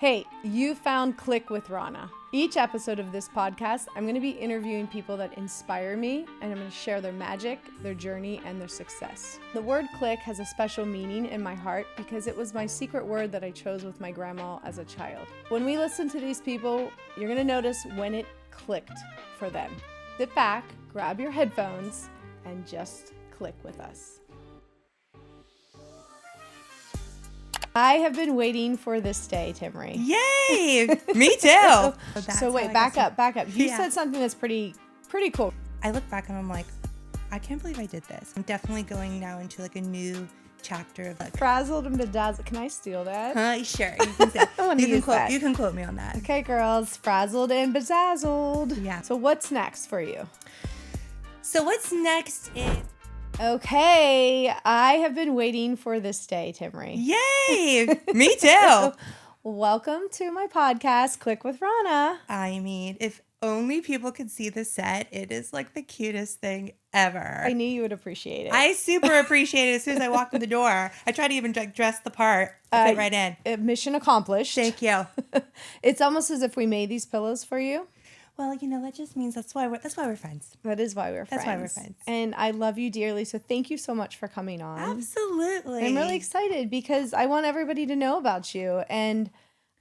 Hey, you found Click with Rona. Each episode of this podcast, I'm going to be interviewing people that inspire me, and I'm going to share their magic, their journey, and their success. The word click has a special meaning in my heart because it was my secret word that I chose with my grandma as a child. When we listen to these people, you're going to notice when it clicked for them. Sit back, grab your headphones, and just click with us. I have been waiting for this day, Timree. Yay! Me too. So wait, back up. You said something that's pretty cool. I look back and I'm like, I can't believe I did this. I'm definitely going now into like a new chapter of like Frazzled and Bedazzled. Can I steal that? Sure. You can quote me on that. Okay, girls. Frazzled and Bedazzled. Yeah. So what's next for you? So what's next is... Okay, I have been waiting for this day, Timree. Yay! Me too. Welcome to my podcast, Click with Rona. I mean, if only people could see the set, it is like the cutest thing ever. I knew you would appreciate it. I super appreciate it as soon as I walked in the door. I try to even dress the part. I fit right in. Mission accomplished. Thank you. It's almost as if we made these pillows for you. Well, you know, that just means that's why we're friends. That is why we're friends. That's why we're friends. And I love you dearly. So thank you so much for coming on. Absolutely. I'm really excited because I want everybody to know about you. And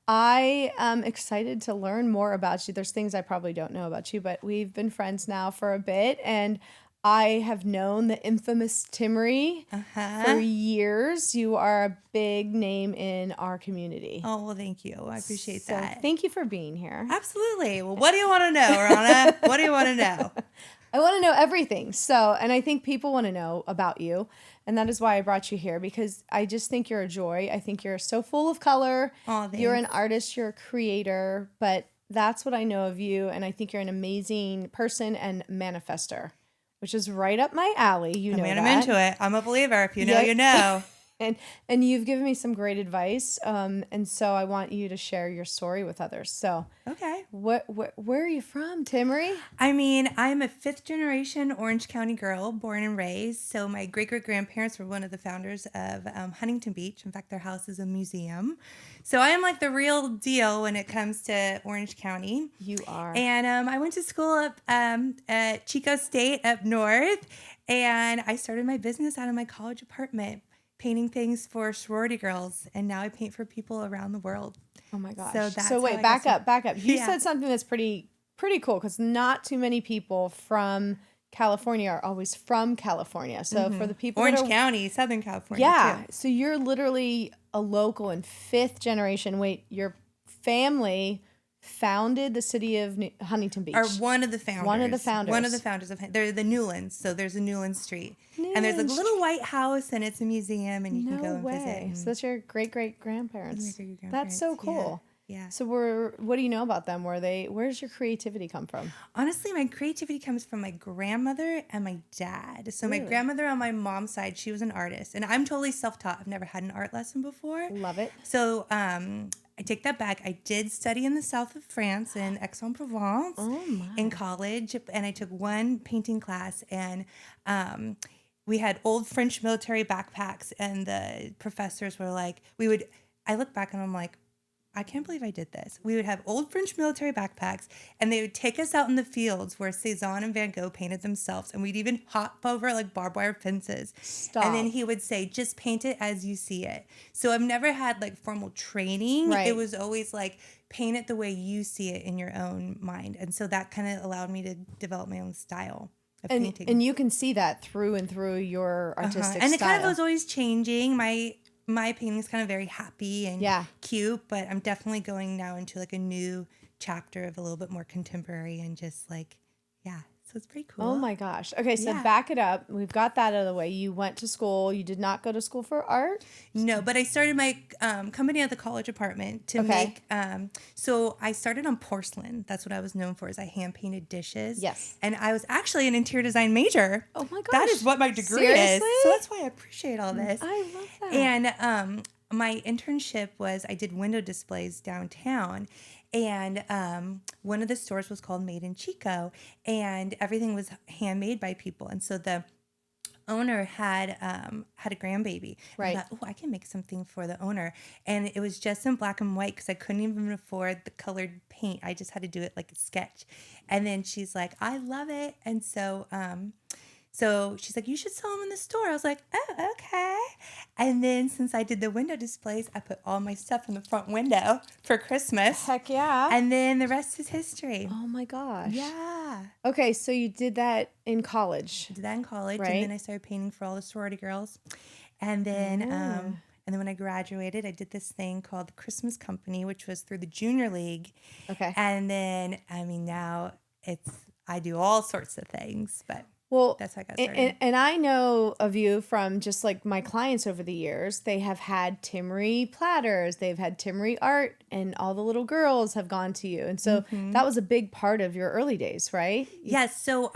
I am excited to learn more about you. There's things I probably don't know about you, but we've been friends now for a bit. And I have known the infamous Timree for years. You are a big name in our community. Oh, well, thank you. I appreciate that. Thank you for being here. Absolutely. Well, what do you want to know, Rona? What do you want to know? I want to know everything. And I think people want to know about you. And that is why I brought you here, because I just think you're a joy. I think you're so full of color. Oh, thanks. You're an artist. You're a creator. But that's what I know of you. And I think you're an amazing person and manifester, which is right up my alley. You know that. I'm into it. I'm a believer. If you know, you know. And you've given me some great advice. And so I want you to share your story with others. So, okay. Where are you from, Timree? I mean, I'm a 5th generation Orange County girl, born and raised. So my great-great-grandparents were one of the founders of Huntington Beach. In fact, their house is a museum. So I am like the real deal when it comes to Orange County. You are. And I went to school up at Chico State up north. And I started my business out of my college apartment, painting things for sorority girls, and now I paint for people around the world. Oh my gosh. So wait, back up. You said something that's pretty cool, because not too many people from California are always from California. So for the people Orange County, Southern California. Yeah. Too. So you're literally a local and 5th generation. Wait, your family founded the city of Huntington Beach. Or one of the founders. One of the founders. They're the Newlands. So there's a Newland Street. And there's like a little white house, and it's a museum, and you can go and visit. So that's your great-great-grandparents. That's so cool. Yeah. So what do you know about them? Where's your creativity come from? Honestly, my creativity comes from my grandmother and my dad. So my grandmother on my mom's side, she was an artist. And I'm totally self-taught. I've never had an art lesson before. Love it. So I take that back. I did study in the south of France in Aix-en-Provence in college. And I took one painting class, and we had old French military backpacks, and the professors were like, I look back and I'm like, I can't believe I did this. We would have old French military backpacks, and they would take us out in the fields where Cézanne and Van Gogh painted themselves, and we'd even hop over like barbed wire fences. Stop. And then he would say, just paint it as you see it. So I've never had like formal training. Right. It was always like, paint it the way you see it in your own mind. And so that kind of allowed me to develop my own style of painting. And you can see that through and through your artistic And style. it kind of was always changing. My painting is kind of very happy and cute, but I'm definitely going now into like a new chapter of a little bit more contemporary and just like, so it's pretty cool. Oh my gosh. Okay, so back it up. We've got that out of the way. You went to school. You did not go to school for art? No, but I started my company at the college apartment to make, so I started on porcelain. That's what I was known for, is I hand painted dishes. Yes. And I was actually an interior design major. Oh my gosh. That is what my degree is. So that's why I appreciate all this. I love that. And my internship was, I did window displays downtown. And one of the stores was called Made in Chico, and everything was handmade by people. And so the owner had a grandbaby. Right. I thought, oh, I can make something for the owner. And it was just in black and white because I couldn't even afford the colored paint. I just had to do it like a sketch. And then she's like, I love it. And so she's like, you should sell them in the store. I was like, oh, okay. And then since I did the window displays, I put all my stuff in the front window for Christmas. Heck yeah. And then the rest is history. Oh my gosh. Yeah. Okay, so you did that in college. I did that in college. Right. And then I started painting for all the sorority girls. And then when I graduated, I did this thing called the Christmas Company, which was through the junior league. Okay. And then, now I do all sorts of things, but well, that's how I got started. And I know of you from just like my clients over the years. They have had Timree platters, they've had Timree art, and all the little girls have gone to you. And so that was a big part of your early days, right? Yes. So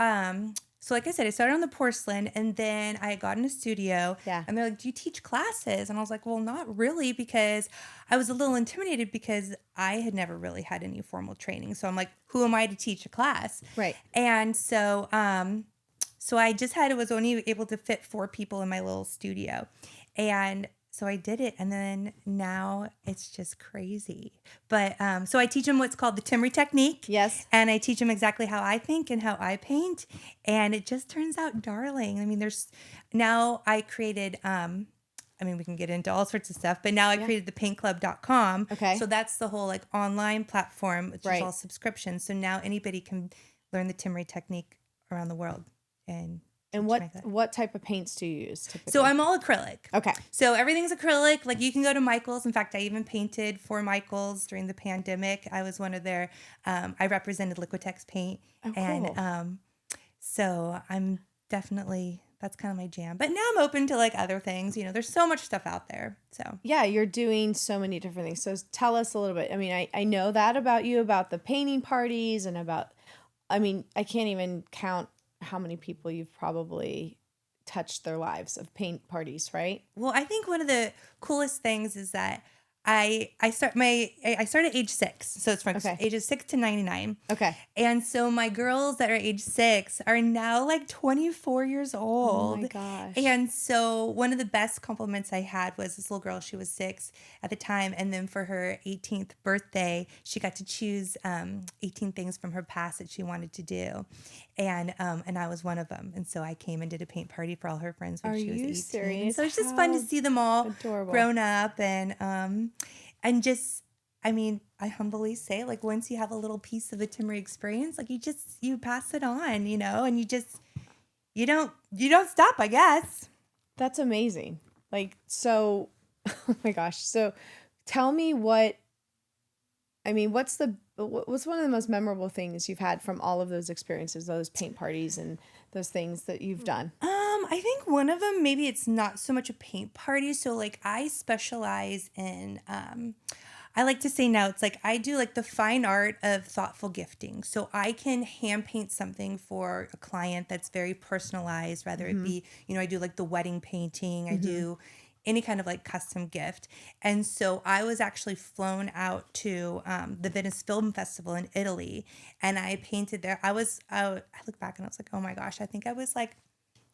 like I said, I started on the porcelain, and then I got in a studio. Yeah. And they're like, do you teach classes? And I was like, well, not really, because I was a little intimidated because I had never really had any formal training. So I'm like, who am I to teach a class? Right. And so I was only able to fit 4 people in my little studio. And so I did it, and then now it's just crazy. But so I teach them what's called the Timree technique. Yes. And I teach them exactly how I think and how I paint, and it just turns out darling. I mean, I created, we can get into all sorts of stuff, but now I created the paintclub.com. Okay. So that's the whole like online platform, which Right. is all subscriptions. So now anybody can learn the Timree technique around the world. And what type of paints do you use typically? So I'm all acrylic. Okay. So everything's acrylic. Like you can go to Michael's. In fact, I even painted for Michael's during the pandemic. I was one of their, I represented Liquitex paint. Oh, cool. And so I'm definitely, that's kind of my jam. But now I'm open to like other things. There's so much stuff out there. So yeah, you're doing so many different things. So tell us a little bit. I mean, I know that about you, about the painting parties and I can't even count how many people you've probably touched their lives of paint parties, right? Well, I think one of the coolest things is that I started at age 6, so it's from ages 6 to 99. Okay. And so my girls that are age 6 are now like 24 years old. Oh my gosh. And so one of the best compliments I had was this little girl. She was 6 at the time, and then for her 18th birthday, she got to choose 18 things from her past that she wanted to do, and I was one of them. And so I came and did a paint party for all her friends when she was 18. Serious? So it's just fun to see them all grown up and just, I humbly say, like, once you have a little piece of a Timree experience, like you pass it on, and you don't stop, I guess. That's amazing. Like, so, oh my gosh. So tell me what's one of the most memorable things you've had from all of those experiences, those paint parties and those things that you've done? I think one of them, maybe it's not so much a paint party. So like I specialize in, I like to say now it's like I do like the fine art of thoughtful gifting. So I can hand paint something for a client that's very personalized, whether it be, I do like the wedding painting, I do any kind of like custom gift. And so I was actually flown out to the Venice Film Festival in Italy, and I painted there. I look back and I was like, oh my gosh, I think I was like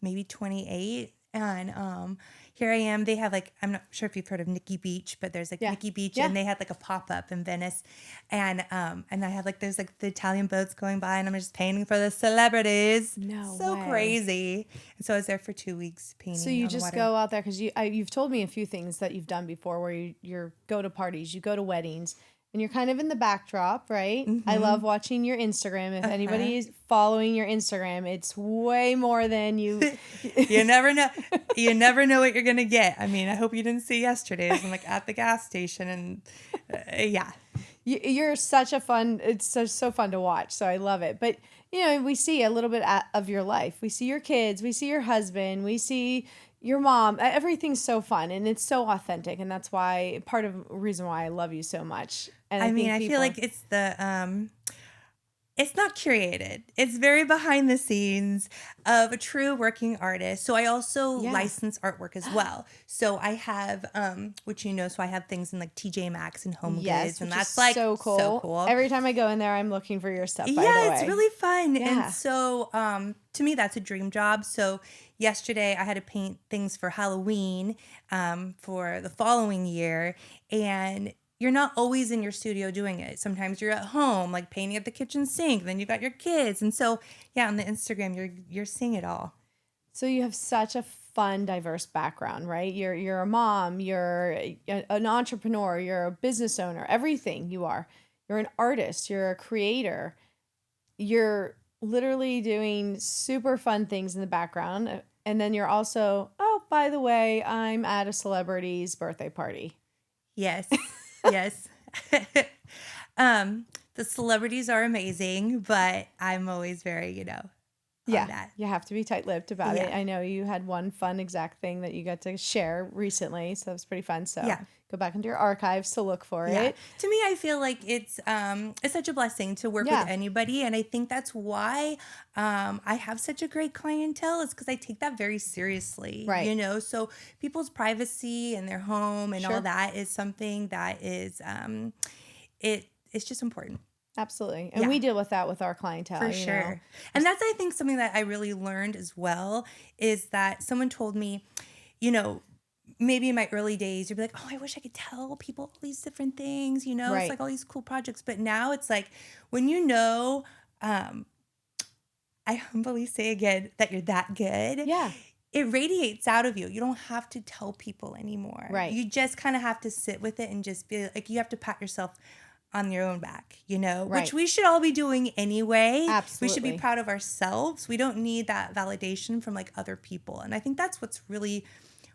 maybe 28. And here I am. They have like, I'm not sure if you've heard of Nikki Beach, but there's like Nikki Beach, and they had like a pop-up in Venice. And I have like, there's like the Italian boats going by, and I'm just painting for the celebrities. No So way. Crazy. And so I was there for 2 weeks painting. So you on just water. go out there because you've told me a few things that you've done before where you go to parties, you go to weddings, and you're kind of in the backdrop, right? Mm-hmm. I love watching your Instagram. If anybody is following your Instagram, it's way more than you. You never know. You never know what you're going to get. I mean, I hope you didn't see yesterday's. I'm like at the gas station, and yeah. You're such a fun, it's so fun to watch. So I love it. But, we see a little bit of your life. We see your kids. We see your husband. We see your mom. Everything's so fun, and it's so authentic. And that's why part of the reason why I love you so much. And I feel like it's the, It's not curated. It's very behind the scenes of a true working artist. So I also license artwork as well. So I have, which so I have things in like TJ Maxx and Home Goods, and that's like so cool. Every time I go in there, I'm looking for your stuff. By the way, it's really fun. Yeah. And so, to me, that's a dream job. So yesterday, I had to paint things for Halloween, for the following year, and you're not always in your studio doing it. Sometimes you're at home, like painting at the kitchen sink. Then you got your kids, and so on the Instagram, you're seeing it all. So you have such a fun, diverse background, right? You're a mom, you're an entrepreneur, you're a business owner, everything you are. You're an artist, you're a creator. You're literally doing super fun things in the background, and then you're also, oh, by the way, I'm at a celebrity's birthday party. Yes. Yes. The celebrities are amazing, but I'm always very, that. You have to be tight-lipped about it. I know you had one fun exact thing that you got to share recently, so that was pretty fun. So go back into your archives to look for it. To me, I feel like it's such a blessing to work with anybody, and I think that's why I have such a great clientele. Is because I take that very seriously, right? So people's privacy and their home and all that is something that is it's just important. Absolutely. And we deal with that with our clientele. For sure. And that's, I think, something that I really learned as well is that someone told me, maybe in my early days, you'd be like, oh, I wish I could tell people all these different things, It's like all these cool projects. But now it's like when I humbly say again that you're that good. Yeah. It radiates out of you. You don't have to tell people anymore. Right. You just kind of have to sit with it and just be like, you have to pat yourself on your own back, which we should all be doing anyway. Absolutely. We should be proud of ourselves. We don't need that validation from like other people. And I think that's what's really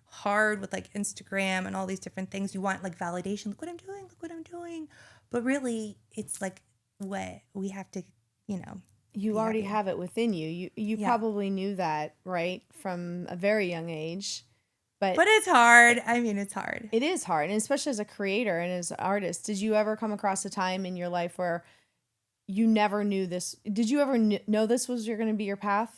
hard with like Instagram and all these different things. You want like validation. Look what I'm doing. But really it's like what we have to, You already have it within you. You probably knew that, right? From a very young age. But it's hard. I mean, it's hard. It is hard. And especially as a creator and as an artist, did you ever come across a time in your life where you never knew this? Did you ever know this was going to be your path?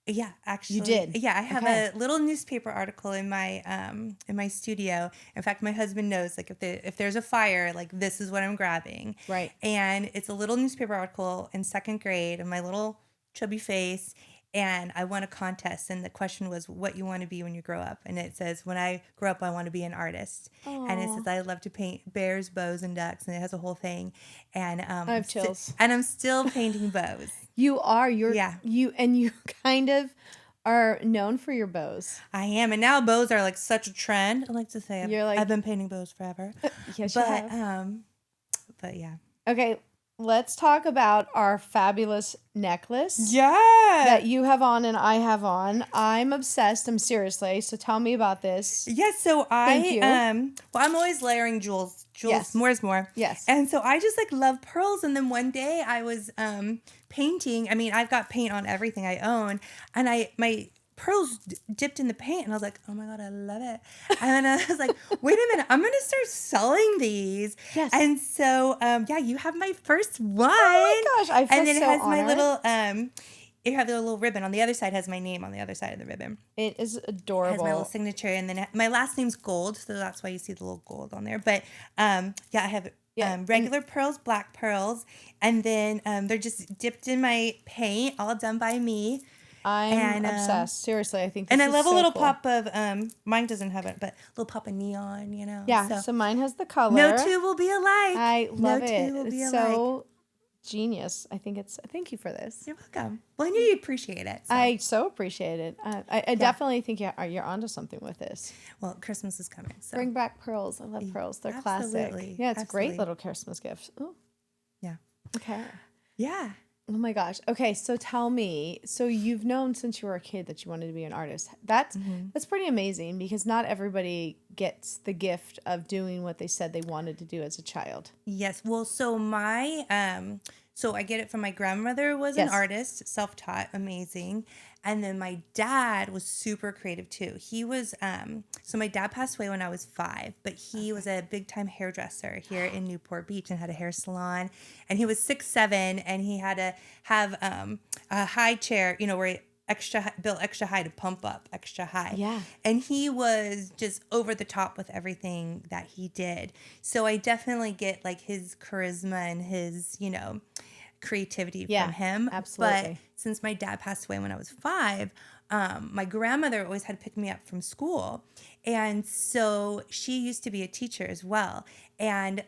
Yeah, actually. You did? Yeah, I have a little newspaper article in my studio. In fact, my husband knows, like, if there's a fire, like, this is what I'm grabbing. Right. And it's a little newspaper article in second grade of my little chubby face. And I won a contest, and the question was what you want to be when you grow up. And it says, when I grow up, I want to be an artist. Aww. And it says, I love to paint bears, bows, and ducks. And it has a whole thing. And I have chills. And I'm still painting bows. You are. You kind of are known for your bows. I am. And now bows are like such a trend. I like to say I've been painting bows forever. Yes, you have. But yeah. Okay. Let's talk about our fabulous necklace. Yeah. That you have on and I have on. I'm obsessed. I'm seriously. So tell me about this. Yes. So I'm always layering jewels. Yes. More is more. Yes. And so I just like love pearls. And then one day I was painting. I mean, I've got paint on everything I own, and my pearls dipped in the paint, and I was like, oh my God, I love it. And I was like, wait a minute, I'm going to start selling these. Yes. And so, you have my first one. Oh my gosh, I feel And then so it has honored. my little, you have the little ribbon. On the other side has my name on the other side of the ribbon. It is adorable. It has my little signature, and then my last name's Gold, so that's why you see the little gold on there. But, I have regular pearls, black pearls, and then they're just dipped in my paint, all done by me. I'm obsessed. Seriously, I think this and I is love so a little cool. pop of mine doesn't have it, but a little pop of neon, Yeah, so mine has the color. No two will be alike. I love it. Two will be It's alike. so genius. Thank you for this. You're welcome. Well, I knew you'd appreciate it. So. I so appreciate it. I definitely think you're onto something with this. Well, Christmas is coming. So. Bring back pearls. I love pearls. They're Absolutely. classic. Yeah, it's a great little Christmas gift. Oh. Yeah. Okay. Yeah. Oh my gosh. Okay, so tell me. So you've known since you were a kid that you wanted to be an artist. That's pretty amazing because not everybody gets the gift of doing what they said they wanted to do as a child. Yes. Well, so my so I get it from my grandmother was an artist, self-taught, amazing. And then my dad was super creative too. He was, so my dad passed away when I was 5, but he was a big time hairdresser here in Newport Beach and had a hair salon. And he was 6'7", and he had to have a high chair, where he built extra high to pump up extra high. Yeah. And he was just over the top with everything that he did. So I definitely get like his charisma and his, creativity from him. Absolutely. But since my dad passed away when I was 5, my grandmother always had to pick me up from school. And so she used to be a teacher as well. And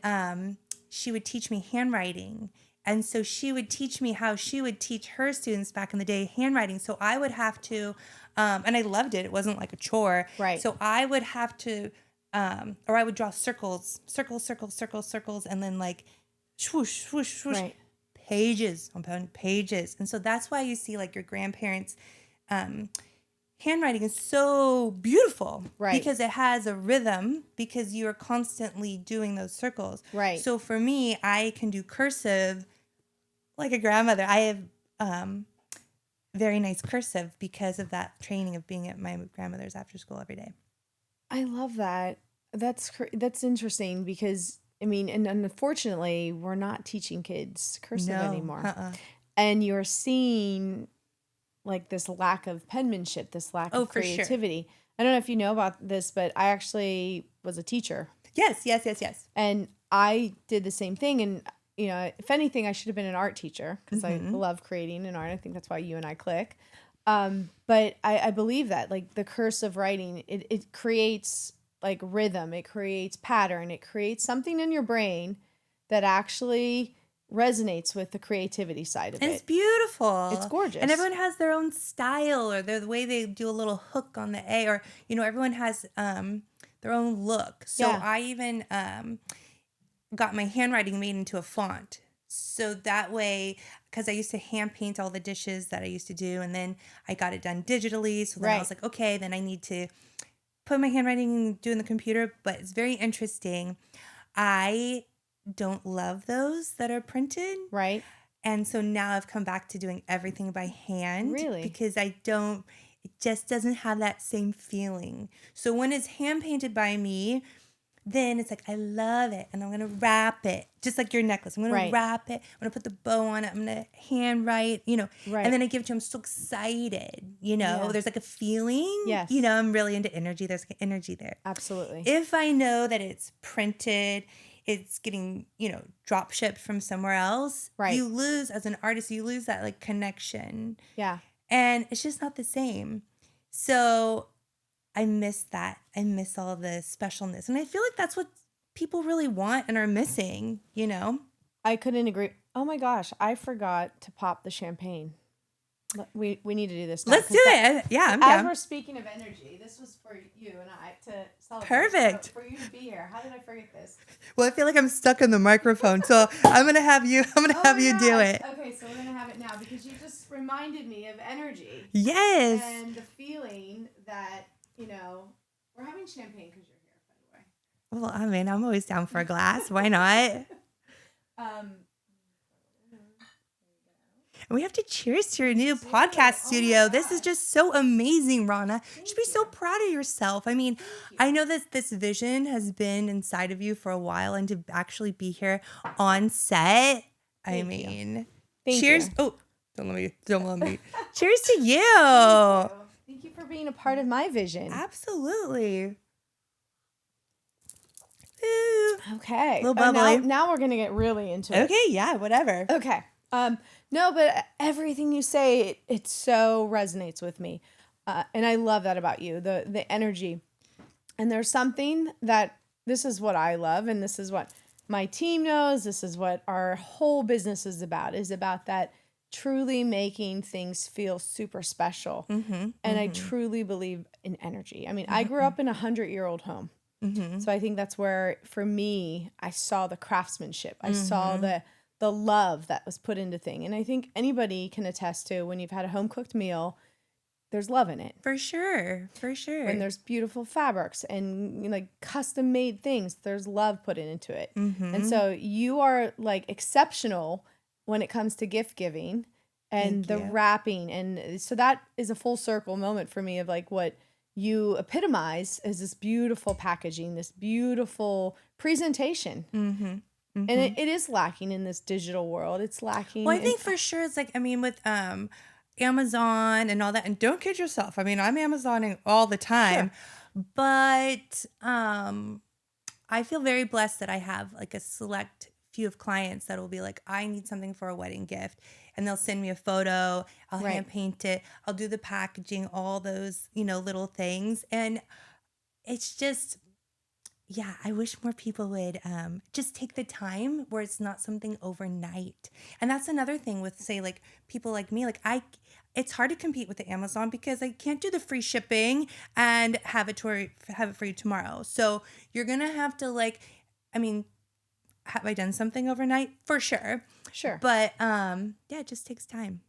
she would teach me handwriting. And so she would teach me how she would teach her students back in the day handwriting. So I would have to, and I loved it. It wasn't like a chore. Right. So I would have to, or I would draw circles, and then like swoosh, swoosh, swoosh, Right. pages on pages. And so that's why you see like your grandparents' handwriting is so beautiful. Right. Because it has a rhythm, because you are constantly doing those circles. Right. So for me, I can do cursive like a grandmother. I have very nice cursive because of that training of being at my grandmother's after school every day. I love that. That's interesting because, and unfortunately, we're not teaching kids cursive anymore. And you're seeing like this lack of penmanship, this lack of creativity. Sure. I don't know if you know about this, but I actually was a teacher. Yes. And I did the same thing. And, if anything, I should have been an art teacher because I love creating and art. I think that's why you and I click. But I believe that like the cursive writing, it creates like rhythm, it creates pattern, it creates something in your brain that actually resonates with the creativity side of it. It's beautiful. It's gorgeous. And everyone has their own style or the way they do a little hook on the A, or, everyone has their own look. So I even got my handwriting made into a font. So that way, because I used to hand paint all the dishes that I used to do, and then I got it done digitally. So then I was like, okay, then I need to put my handwriting and do in the computer. But it's very interesting. I don't love those that are printed. Right. And so now I've come back to doing everything by hand. Really? Because it just doesn't have that same feeling. So when it's hand painted by me, then it's like, I love it. And I'm going to wrap it. Just like your necklace. I'm going to wrap it. I'm going to put the bow on it. I'm going to handwrite, And then I give it to him. I'm so excited, There's like a feeling. Yes. I'm really into energy. There's like energy there. Absolutely. If I know that it's printed, it's getting, drop shipped from somewhere else. Right. You lose, as an artist, you lose that like connection. Yeah. And it's just not the same. So I miss that. I miss all the specialness. And I feel like that's what people really want and are missing, I couldn't agree. Oh my gosh, I forgot to pop the champagne. We need to do this now. Let's do it. Yeah, I'm As down. we're speaking of energy, this was for you and I to celebrate. Perfect. So for you to be here. How did I forget this? Well, I feel like I'm stuck in the microphone, so I'm gonna have you do it. Okay, so we're gonna have it now because you just reminded me of energy. Yes. And the feeling that, we're having champagne because you're here, by the way. Well, I'm always down for a glass. Why not? And we have to cheers to your new podcast studio. This is just so amazing, Rona. You should be so proud of yourself. I know that this vision has been inside of you for a while, and to actually be here on set. Thank cheers. You. Oh, don't let me. Cheers to you. Thank you for being a part of my vision. Absolutely. Ooh. Okay. A little bubbly. Now we're going to get really into it. Okay, yeah, whatever. Okay. No, but everything you say, it so resonates with me. And I love that about you, the energy. And there's something that, this is what I love, and this is what my team knows, this is what our whole business is about that truly making things feel super special. And I truly believe in energy. I grew up in a 100-year-old home. So I think that's where, for me, I saw the craftsmanship. I saw the love that was put into thing. And I think anybody can attest to, when you've had a home-cooked meal, there's love in it. For sure. When there's beautiful fabrics and like custom-made things, there's love put into it. And so you are like exceptional when it comes to gift giving. and the wrapping. And so that is a full circle moment for me of like what you epitomize as this beautiful packaging, this beautiful presentation. Mm-hmm. Mm-hmm. And it is lacking in this digital world. It's lacking. Well, I think for sure it's like, I mean, with Amazon and all that, and don't kid yourself. I mean, I'm Amazoning all the time, but I feel very blessed that I have like a select few of clients that will be like, I need something for a wedding gift. And they'll send me a photo. I'll hand paint it. I'll do the packaging, all those, little things. And it's just, yeah, I wish more people would just take the time where it's not something overnight. And that's another thing with, say, like people like me, like it's hard to compete with the Amazon because I can't do the free shipping and have it for you tomorrow. So you're going to have to have I done something overnight? For sure. Sure. But it just takes time.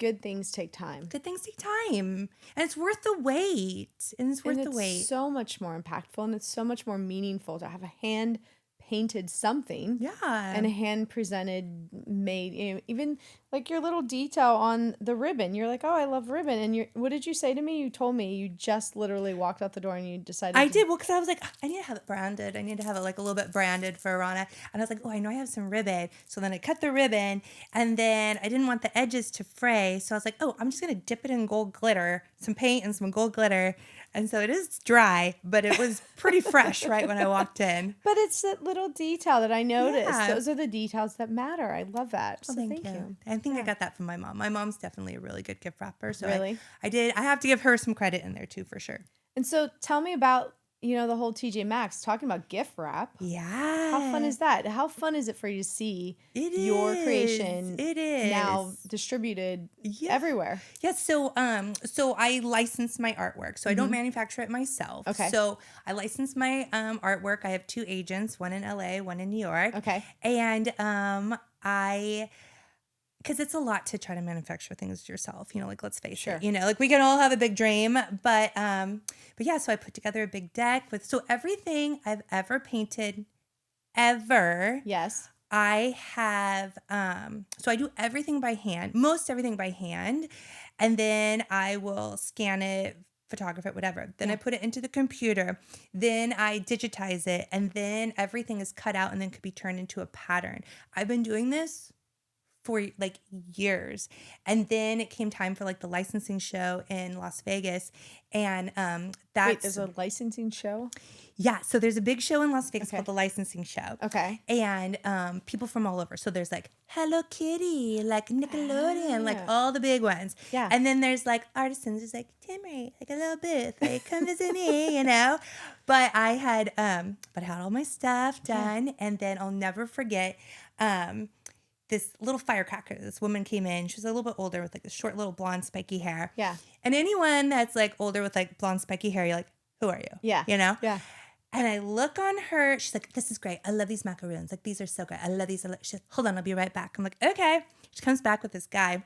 Good things take time. Good things take time. And it's worth the wait. It's so much more impactful and it's so much more meaningful to have a hand painted something. Yeah. And a hand presented made, even like your little detail on the ribbon. You're like, oh, I love ribbon. And what did you say to me? You told me you just literally walked out the door and you decided. I did. Well, because I was like, I need to have it branded. I need to have it like a little bit branded for Rona. And I was like, oh, I know I have some ribbon. So then I cut the ribbon and then I didn't want the edges to fray. So I was like, oh, I'm just going to dip it in gold glitter, some paint and some gold glitter. And so it is dry, but it was pretty fresh right when I walked in. But it's that little detail that I noticed. Yeah. Those are the details that matter. I love that. So thank you. I think I got that from my mom. My mom's definitely a really good gift wrapper. So really? I have to give her some credit in there too, for sure. And so tell me about, the whole TJ Maxx, talking about gift wrap. Yeah. How fun is that? How fun is it for you to see your creation now distributed everywhere? Yeah, so I license my artwork. So I don't manufacture it myself. Okay. So I license my artwork. I have 2 agents, one in LA, one in New York. Okay. And because it's a lot to try to manufacture things yourself, let's face it, we can all have a big dream, but yeah, so I put together a big deck so everything I've ever painted ever. Yes. I have, so I do everything by hand, most everything by hand, and then I will scan it, photograph it, whatever. Then I put it into the computer. Then I digitize it, and then everything is cut out and then could be turned into a pattern. I've been doing this for like years. And then it came time for like the licensing show in Las Vegas. And Wait, there's a licensing show? Yeah. So there's a big show in Las Vegas called the Licensing Show. Okay. And people from all over. So there's like Hello Kitty, like Nickelodeon, like all the big ones. Yeah. And then there's like artisans, there's like Timree, like a little booth, like come visit me, But I had all my stuff done. And then I'll never forget this little firecracker. This woman came in. She was a little bit older with like this short little blonde spiky hair. Yeah. And anyone that's like older with like blonde spiky hair, you're like, who are you? Yeah. Yeah. And I look on her. She's like, this is great. I love these macaroons. Like, these are so good. I love these. She's like, hold on, I'll be right back. I'm like, okay. She comes back with this guy.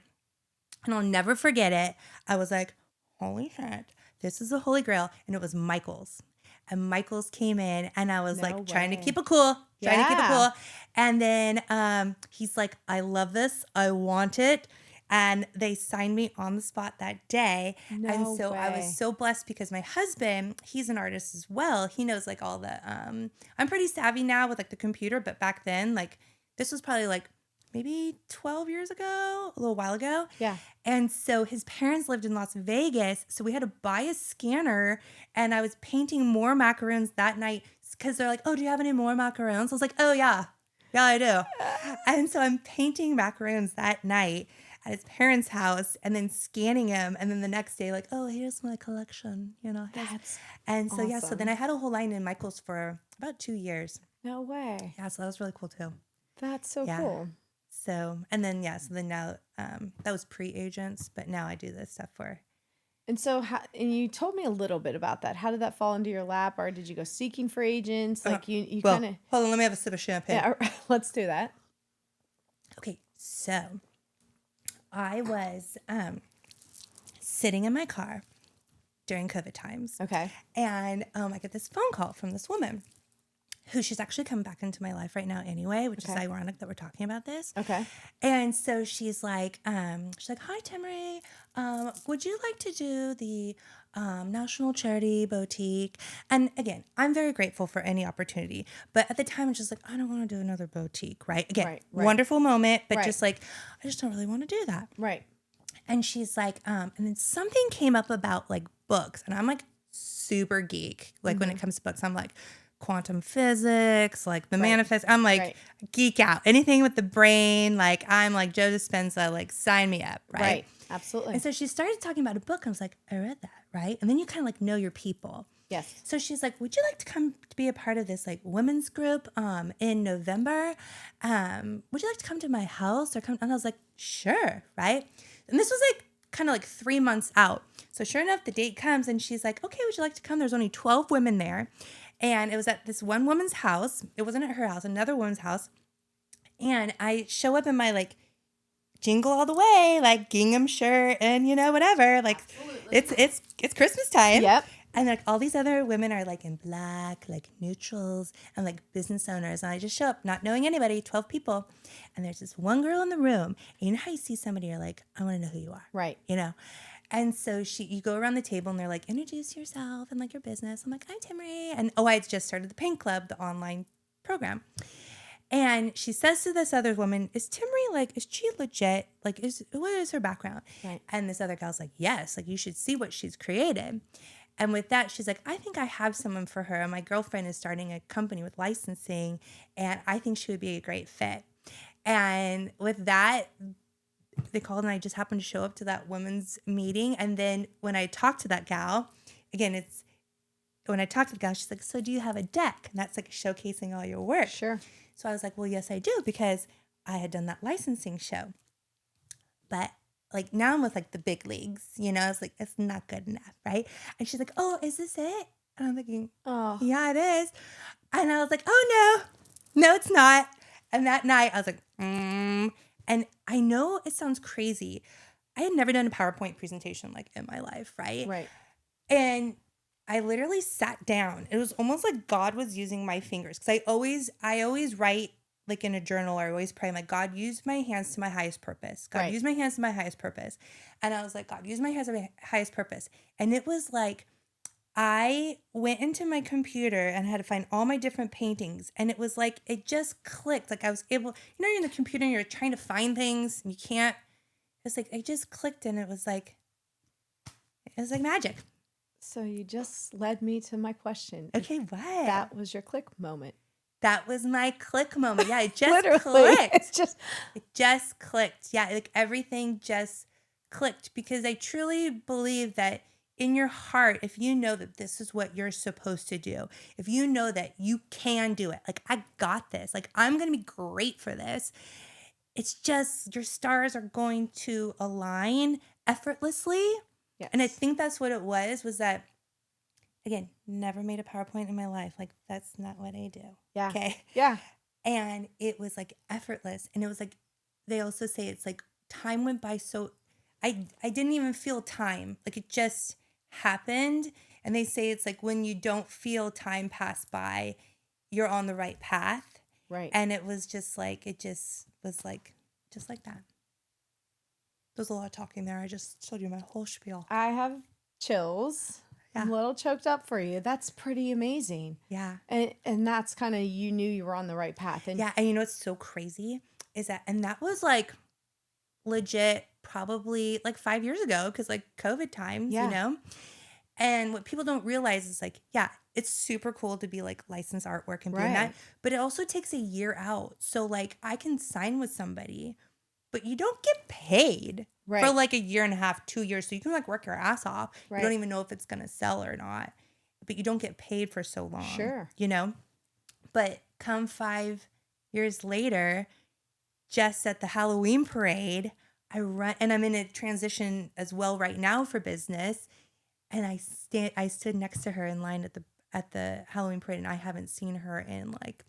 And I'll never forget it. I was like, holy shit. This is the Holy Grail. And it was Michael's. And Michael's came in and I was trying to keep it cool. And then he's like, I love this. I want it. And they signed me on the spot that day. And so I was so blessed because my husband, he's an artist as well. He knows like all the, I'm pretty savvy now with like the computer, but back then, like this was probably like maybe 12 years ago, a little while ago. Yeah. And so his parents lived in Las Vegas. So we had to buy a scanner and I was painting more macaroons that night because they're like, oh, do you have any more macaroons? I was like, oh yeah. Yeah, I do. And so I'm painting macaroons that night at his parents' house and then scanning him. And then the next day, like, oh, here's my collection, That's and so, awesome. Yeah, so then I had a whole line in Michael's for about 2 years. No way. Yeah, so that was really cool too. That's so cool. So, and then, so then now, that was pre-agents, but now I do this stuff for. And so, and you told me a little bit about that. How did that fall into your lap? Or did you go seeking for agents? Like you kind of. Hold on, let me have a sip of champagne. Yeah, let's do that. Okay, so I was sitting in my car during COVID times. Okay. And I get this phone call from this woman. who she's actually come back into my life right now anyway, which is ironic that we're talking about this. Okay. And so she's like, hi, Timree. Would you like to do the National Charity Boutique? And again, I'm very grateful for any opportunity. But at the time, I'm just like, I don't want to do another boutique, right? Again, wonderful moment, but just like, I just don't really want to do that. Right. And she's like, and then something came up about like books. And I'm like super geek. Like when it comes to books, I'm like, quantum physics, like the manifest. I'm like geek out. Anything with the brain, like I'm like Joe Dispenza, like sign me up, right? Absolutely. And so she started talking about a book. And I was like, I read that, right? And then you kind of like know your people. Yes. So she's like, would you like to come to be a part of this like women's group in November? Would you like to come to my house or come? And I was like, sure, right? And this was like kind of like 3 months out. So sure enough, the date comes and she's like, okay, would you like to come? There's only 12 women there. And it was at this one woman's house. It wasn't at her house, another woman's house. And I show up in my like jingle all the way, like gingham shirt and whatever. Like it's Christmas time. Yep. And like all these other women are like in black, like neutrals and like business owners. And I just show up not knowing anybody, 12 people. And there's this one girl in the room. And you know how you see somebody, you're like, I want to know who you are. Right. And so you go around the table and they're like, introduce yourself and like your business. I'm like, I'm Timree. And I had just started the Paint Club, the online program. And she says to this other woman, is Timree like, is she legit? Like, what is her background? Right. And this other gal's like, yes, like you should see what she's created. And with that, she's like, I think I have someone for her. And my girlfriend is starting a company with licensing. And I think she would be a great fit. And with that, they called and I just happened to show up to that women's meeting. And then when I talked to that gal, again, when I talked to the gal, she's like, so do you have a deck? And that's like showcasing all your work. Sure. So I was like, well, yes, I do, because I had done that licensing show. But like now I'm with like the big leagues, I was like, it's not good enough, right? And she's like, oh, is this it? And I'm thinking, oh, yeah, it is. And I was like, oh, no, it's not. And that night I was like, And I know it sounds crazy. I had never done a PowerPoint presentation like in my life, right? Right. And I literally sat down. It was almost like God was using my fingers, because I always write like in a journal, or I always pray. I'm like, God, use my hands to my highest purpose. God, use my hands to my highest purpose. And I was like, God, use my hands to my highest purpose. And it was like, I went into my computer and had to find all my different paintings. And it was like, it just clicked. Like I was able, you're in the computer and you're trying to find things and you can't. It's like, it just clicked and it was like magic. So you just led me to my question. Okay, what? That was your click moment. That was my click moment. Yeah, it just Literally, clicked. It just clicked. Yeah, like everything just clicked, because I truly believe that in your heart, if you know that this is what you're supposed to do, if you know that you can do it, like I got this, like I'm going to be great for this, it's just your stars are going to align effortlessly. Yes. And I think that's what it was that, again, never made a PowerPoint in my life. Like that's not what I do. Yeah. Okay. Yeah. And it was like effortless. And it was like, they also say it's like time went by so, I didn't even feel time. Like it just happened. And they say it's like when you don't feel time pass by, you're on the right path. Right. And it was just like, it just was like, just like that. There's a lot of talking there. I just told you my whole spiel. I have chills. Yeah. I'm a little choked up for you. That's pretty amazing. Yeah. And that's kind of, you knew you were on the right path. And yeah. And you know what's so crazy is that was like legit probably like 5 years ago, because like COVID times, And what people don't realize is like, yeah, it's super cool to be like licensed artwork and doing that. But it also takes a year out. So like I can sign with somebody, but you don't get paid for like a year and a half, 2 years. So you can like work your ass off. Right. You don't even know if it's going to sell or not, but you don't get paid for so long. Sure. But come 5 years later, just at the Halloween parade, I run, and I'm in a transition as well right now for business. And I stood next to her in line at the Halloween parade, and I haven't seen her in like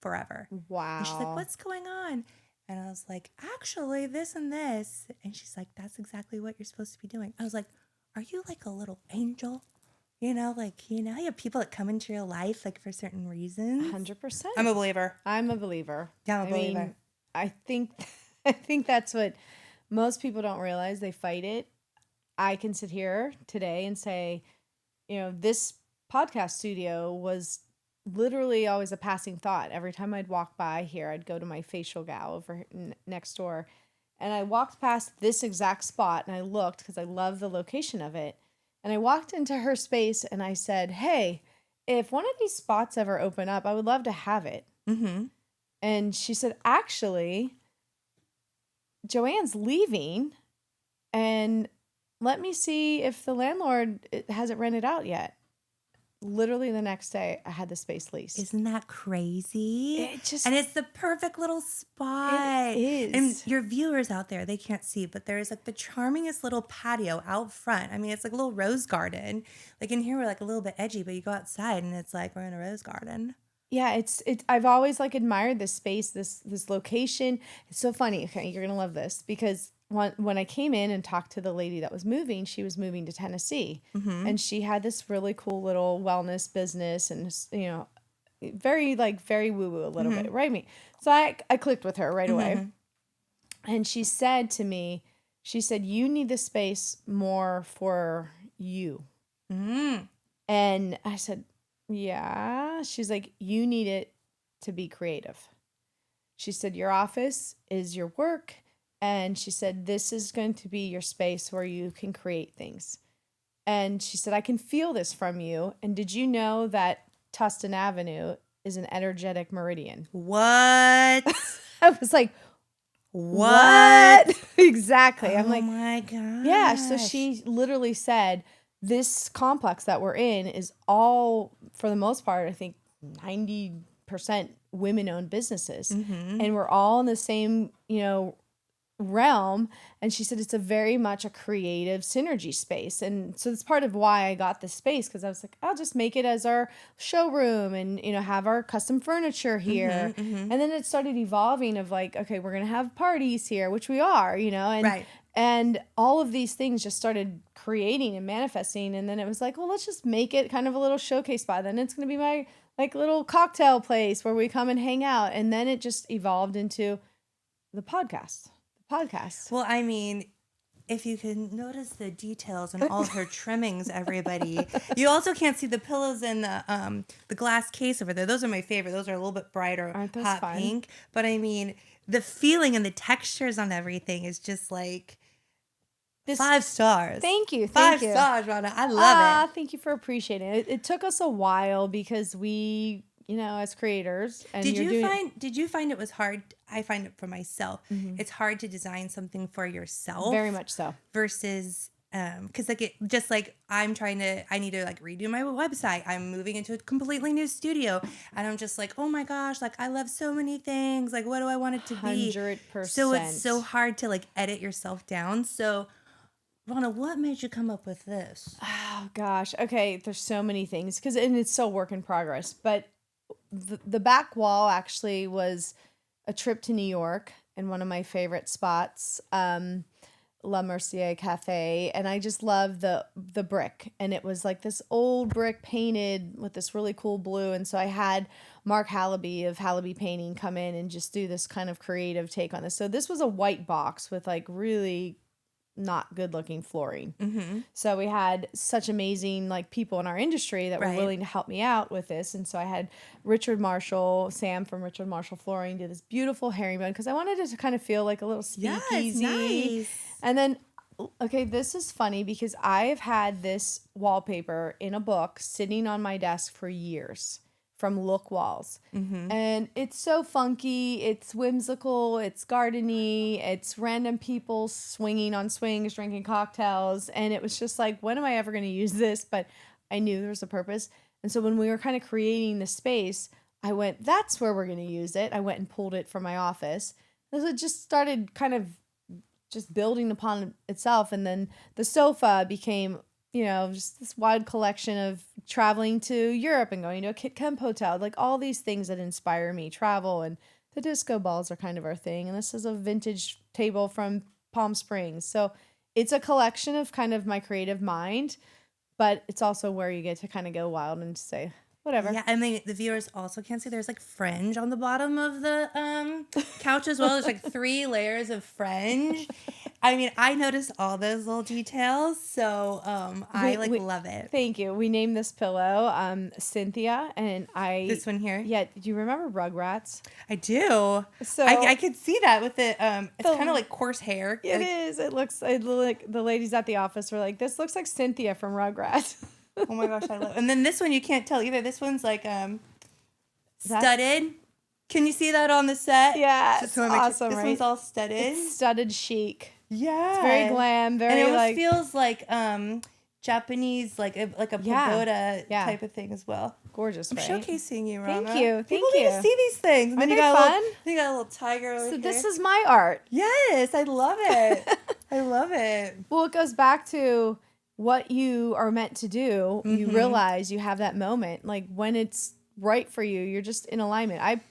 forever. Wow. And she's like, what's going on? And I was like, actually, this and this. And she's like, that's exactly what you're supposed to be doing. I was like, are you like a little angel? You know, like, you have people that come into your life, like, for certain reasons. 100%. I'm a believer. I'm a believer. Yeah, I'm a believer. Mean, I think that's what most people don't realize. They fight it. I can sit here today and say, this podcast studio was literally always a passing thought. Every time I'd walk by here, I'd go to my facial gal over next door, and I walked past this exact spot, and I looked because I love the location of it. And I walked into her space and I said, hey, if one of these spots ever open up, I would love to have it. Mm-hmm. And she said, actually, Joanne's leaving, and let me see if the landlord hasn't rented out yet. Literally the next day, I had the space leased. Isn't that crazy? And it's the perfect little spot. It is. And your viewers out there, they can't see, but there's like the charmingest little patio out front. I mean, it's like a little rose garden. Like in here, we're like a little bit edgy, but you go outside and it's like we're in a rose garden. Yeah, it's. I've always like admired this space, this location. It's so funny. Okay, you're gonna love this because when I came in and talked to the lady that was moving, she was moving to Tennessee, and she had this really cool little wellness business, and very woo woo a little bit, right? So I clicked with her right away, and she said to me, "You need the space more for you," and I said, yeah. She's like, you need it to be creative. She said, your office is your work. And she said, this is going to be your space where you can create things. And she said, I can feel this from you. And did you know that Tustin Avenue is an energetic meridian? What? I was like, what? Exactly. I'm like, oh my God. Yeah. So she literally said, this complex that we're in is all, for the most part, I think 90% women-owned businesses. And we're all in the same, realm. And she said it's a very much a creative synergy space. And so that's part of why I got this space, because I was like, I'll just make it as our showroom and, have our custom furniture here. And then it started evolving of like, okay, we're going to have parties here, which we are, and right. And all of these things just started creating and manifesting. And then it was like, well, let's just make it kind of a little showcase spot. Then it's going to be my like little cocktail place where we come and hang out. And then it just evolved into the podcast. Well, I mean, if you can notice the details and all her trimmings, everybody, you also can't see the pillows and the glass case over there. Those are my favorite. Those are a little bit brighter, hot pink. But I mean, the feeling and the textures on everything is just like 5 stars. Thank you. 5 stars, Rona. I love it. Thank you for appreciating it. It took us a while because we, as creators. And did you find it was hard? I find it for myself. It's hard to design something for yourself. Very much so. Versus, because I need to like redo my website. I'm moving into a completely new studio, and I'm just like, oh my gosh, like I love so many things. Like, what do I want it to be? 100%. So it's so hard to like edit yourself down. So, Rona, what made you come up with this? Oh gosh. Okay, there's so many things and it's still work in progress. But the back wall actually was a trip to New York and one of my favorite spots, La Mercier Cafe, and I just love the brick, and it was like this old brick painted with this really cool blue, and so I had Mark Hallaby of Hallaby Painting come in and just do this kind of creative take on this. So this was a white box with like really not good looking flooring. So we had such amazing like people in our industry that were willing to help me out with this. And so I had Sam from Richard Marshall Flooring do this beautiful herringbone because I wanted it to kind of feel like a little speakeasy. Nice. And then, okay, this is funny because I've had this wallpaper in a book sitting on my desk for years from Look Walls. And it's so funky, it's whimsical, it's gardeny, it's random people swinging on swings, drinking cocktails. And it was just like, when am I ever going to use this? But I knew there was a purpose. And so when we were kind of creating the space, I went, that's where we're going to use it. I went and pulled it from my office. And so it just started kind of just building upon itself. And then the sofa became, just this wide collection of traveling to Europe and going to a Kit Kemp hotel, like all these things that inspire me, travel, and the disco balls are kind of our thing. And this is a vintage table from Palm Springs. So it's a collection of kind of my creative mind, but it's also where you get to kind of go wild and just say, whatever. Yeah, and the viewers also can't see there's like fringe on the bottom of the couch as well. There's like 3 layers of fringe. I mean, I noticed all those little details, so I love it. Thank you. We named this pillow Cynthia, and This one here? Yeah, do you remember Rugrats? I do. So I could see that with it. It's kind of like coarse hair. It is. It looks like the ladies at the office were like, this looks like Cynthia from Rugrats. Oh my gosh, I love it. And then this one, you can't tell either. This one's like studded. Can you see that on the set? Yeah, it's awesome, This one's all studded. It's studded chic. Yeah. It's very glam, very and it almost feels like Japanese, like a pagoda type of thing as well. Gorgeous, right? I'm showcasing you, Rona. Thank you. People need to see these things. Aren't they fun? You got a little tiger over here. So this is my art. Yes, I love it. I love it. Well, it goes back to what you are meant to do. You realize you have that moment, like when it's right for you, you're just in alignment. I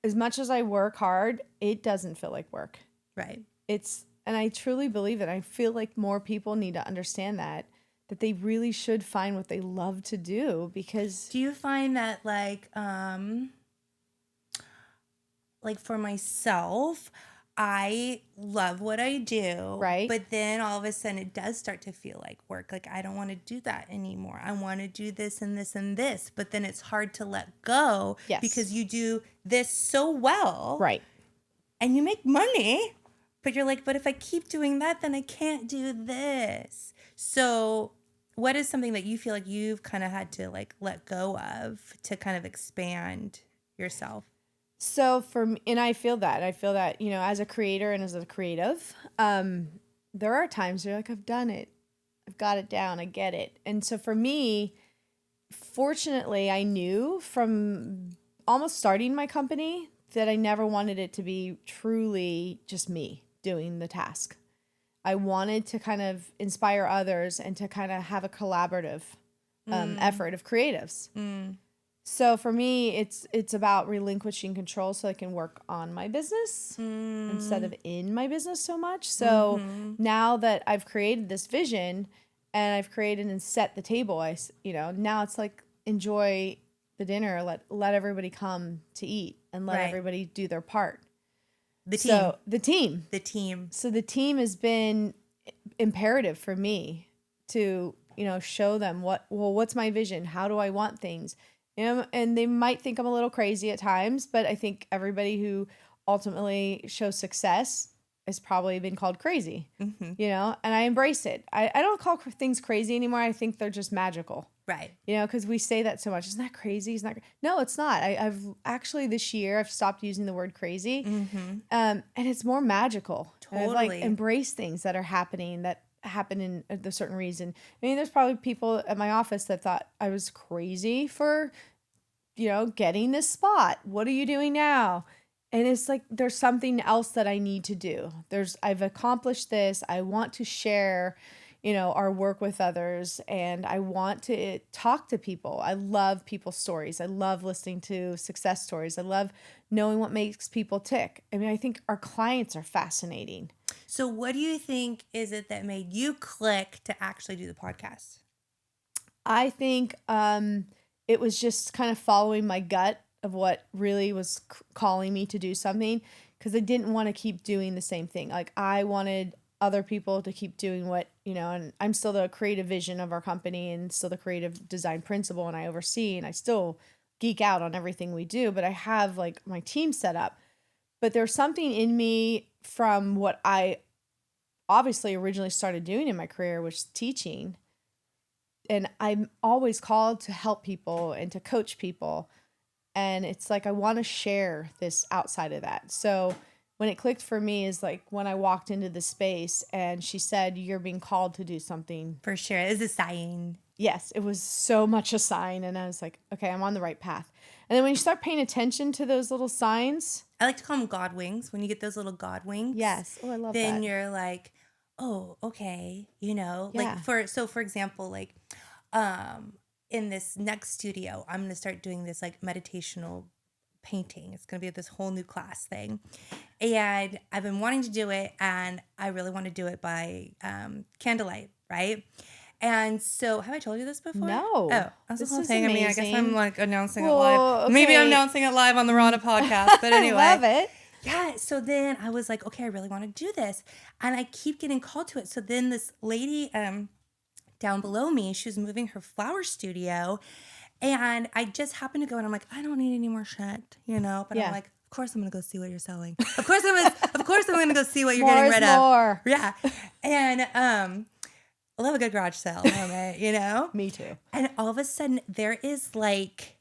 as much as I work hard, it doesn't feel like work. Right. And I truly believe it. I feel like more people need to understand that they really should find what they love to do, because do you find that like for myself, I love what I do, right? But then all of a sudden it does start to feel like work. Like I don't want to do that anymore. I want to do this and this and this. But then it's hard to let go because you do this so well. Right. And you make money. But you're like, but if I keep doing that, then I can't do this. So what is something that you feel like you've kind of had to like let go of to kind of expand yourself? So for me, and I feel that, as a creator and as a creative, there are times where you're like, I've done it. I've got it down. I get it. And so for me, fortunately, I knew from almost starting my company that I never wanted it to be truly just me doing the task. I wanted to kind of inspire others and to kind of have a collaborative effort of creatives. So for me, it's about relinquishing control so I can work on my business instead of in my business so much. So now that I've created this vision and I've created and set the table, now it's like enjoy the dinner, let everybody come to eat and let everybody do their part. The team. So the team has been imperative for me to, show them what's my vision? How do I want things? And they might think I'm a little crazy at times, but I think everybody who ultimately shows success has probably been called crazy, and I embrace it. I don't call things crazy anymore. I think they're just magical. Right. Because we say that so much. Isn't that crazy? No, it's not. I've actually this year, I've stopped using the word crazy. And it's more magical. Totally. I've embraced things that are happening that happen in a certain reason. I mean, there's probably people at my office that thought I was crazy for, getting this spot. What are you doing now? And it's like, there's something else that I need to do. I've accomplished this. I want to share, our work with others, and I want to talk to people. I love people's stories. I love listening to success stories. I love knowing what makes people tick. I mean, I think our clients are fascinating. So what do you think is it that made you click to actually do the podcast? I think it was just kind of following my gut of what really was calling me to do something, because I didn't want to keep doing the same thing. Like I wanted other people to keep doing what, and I'm still the creative vision of our company and still the creative design principal, and I oversee, and I still geek out on everything we do, but I have like my team set up. But there's something in me from what I obviously originally started doing in my career, which is teaching. And I'm always called to help people and to coach people. And it's like, I want to share this outside of that. So when it clicked for me is like when I walked into the space and she said, you're being called to do something. For sure. It was a sign. Yes, it was so much a sign. And I was like, okay, I'm on the right path. And then when you start paying attention to those little signs. I like to call them God wings. When you get those little God wings. Yes. Oh, I love then that. Then you're like, oh, okay. Yeah. Like for example, like in this next studio, I'm going to start doing this like meditational painting. It's going to be this whole new class thing. And I've been wanting to do it, and I really want to do it by candlelight, right? And so, have I told you this before? No. Oh, that's the This whole is thing. amazing. I guess I'm like announcing it Well, live. Maybe okay. I'm announcing it live on the Rona podcast. But anyway. I love it. Yeah. So then I was like, okay, I really want to do this. And I keep getting called to it. So then this lady down below me, she was moving her flower studio. And I just happened to go and I'm like, I don't need any more shit, you know? But I'm like, of course I'm gonna go see what you're selling. Of course I'm gonna go see what you're getting rid of. Yeah. And I love a good garage sale moment, you know? Me too. And all of a sudden there is like